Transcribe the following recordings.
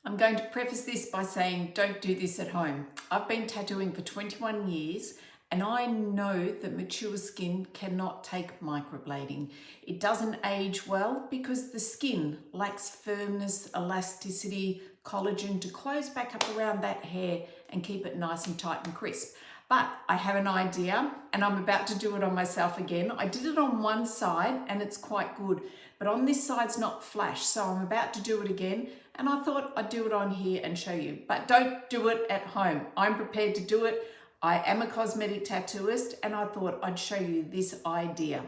I'm going to preface this by saying don't do this at home. I've been tattooing for 21 years and I know that mature skin cannot take microblading. It doesn't age well because the skin lacks firmness, elasticity, collagen to close back up around that hair and keep it nice and tight and crisp. But I have an idea and I'm about to do it on myself again. I did it on one side and it's quite good, but on this side's not flash, so I'm about to do it again. And I thought I'd do it on here and show you, but don't do it at home. I'm prepared to do it. I am a cosmetic tattooist and I thought I'd show you this idea.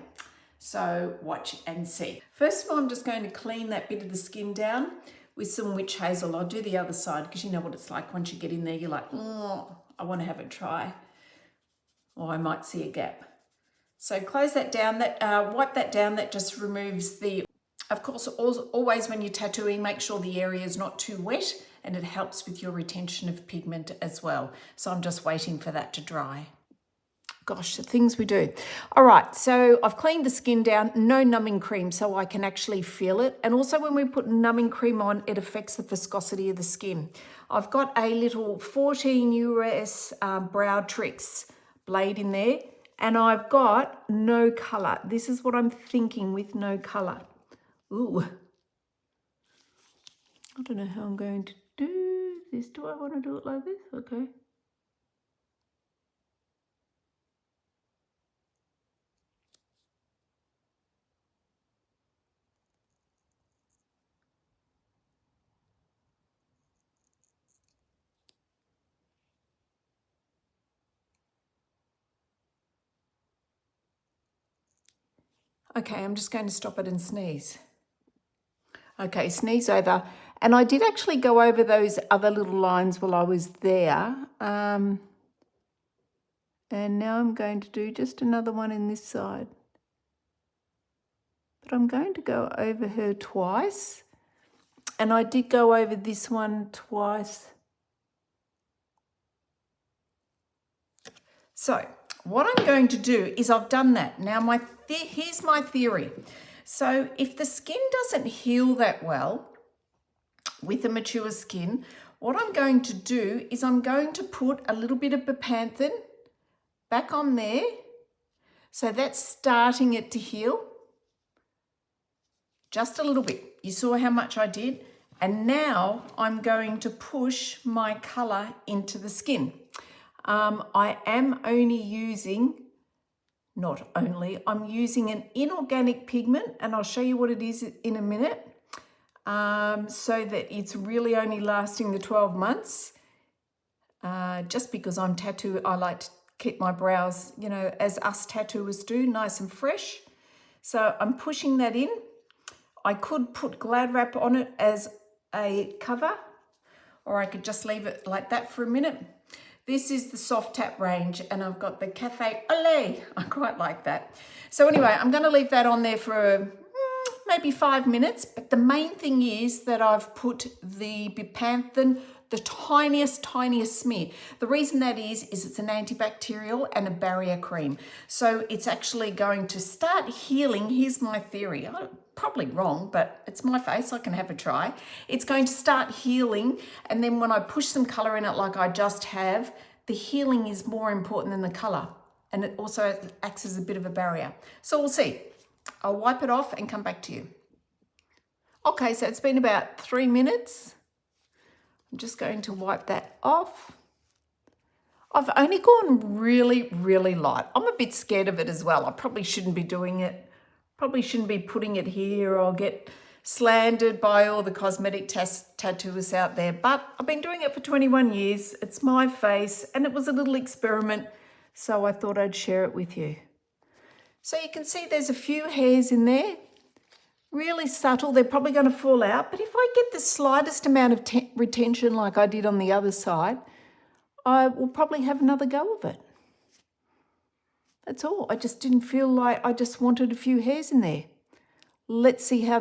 So watch and see. First of all, I'm just going to clean that bit of the skin down with some witch hazel. I'll do the other side because you know what it's like. Once you get in there, you're like, oh, I want to have a try. Or I might see a gap. So close that down, wipe that down. That just removes the, of course, always when you're tattooing, make sure the area is not too wet and it helps with your retention of pigment as well. So I'm just waiting for that to dry. Gosh, the things we do. All right, so I've cleaned the skin down, no numbing cream so I can actually feel it. And also when we put numbing cream on, it affects the viscosity of the skin. I've got a little 14 US Brow Tricks blade in there and I've got no color. This is what I'm thinking with no color. Ooh. I don't know how I'm going to do this. Do I want to do it like this? Okay. Okay, I'm just going to stop it and sneeze. Okay, sneeze over. And I did actually go over those other little lines while I was there. And now I'm going to do just another one in this side. But I'm going to go over her twice. And I did go over this one twice. So what I'm going to do is I've done that. Now here's my theory. So if the skin doesn't heal that well with the mature skin, what I'm going to do is I'm going to put a little bit of bepanthen back on there. So that's starting it to heal. Just a little bit. You saw how much I did. And now I'm going to push my color into the skin. I am only using, I'm using an inorganic pigment and I'll show you what it is in a minute. So that it's really only lasting the 12 months. Just because I'm I like to keep my brows, you know, as us tattooers do, nice and fresh. So I'm pushing that in. I could put Glad Wrap on it as a cover, or I could just leave it like that for a minute. This is the soft tap range and I've got the Cafe Olé. I quite like that. So anyway, I'm going to leave that on there for maybe 5 minutes. But the main thing is that I've put the bepanthen, the tiniest smear. The reason that is it's an antibacterial and a barrier cream. So it's actually going to start healing. Here's my theory. I'm probably wrong, but it's my face. I can have a try. It's going to start healing. And then when I push some color in it like I just have, the healing is more important than the color. And it also acts as a bit of a barrier. So we'll see. I'll wipe it off and come back to you. Okay, so it's been about 3 minutes. I'm just going to wipe that off. I've only gone really light. I'm a bit scared of it as well. I probably shouldn't be doing it. Probably shouldn't be putting it here or I'll get slandered by all the cosmetic tattooists out there. But I've been doing it for 21 years. It's my face and it was a little experiment. So I thought I'd share it with you. So you can see there's a few hairs in there. Really subtle, they're probably going to fall out. But if I get the slightest amount of retention like I did on the other side, I will probably have another go of it. That's all. I just didn't feel like I just wanted a few hairs in there. Let's see how that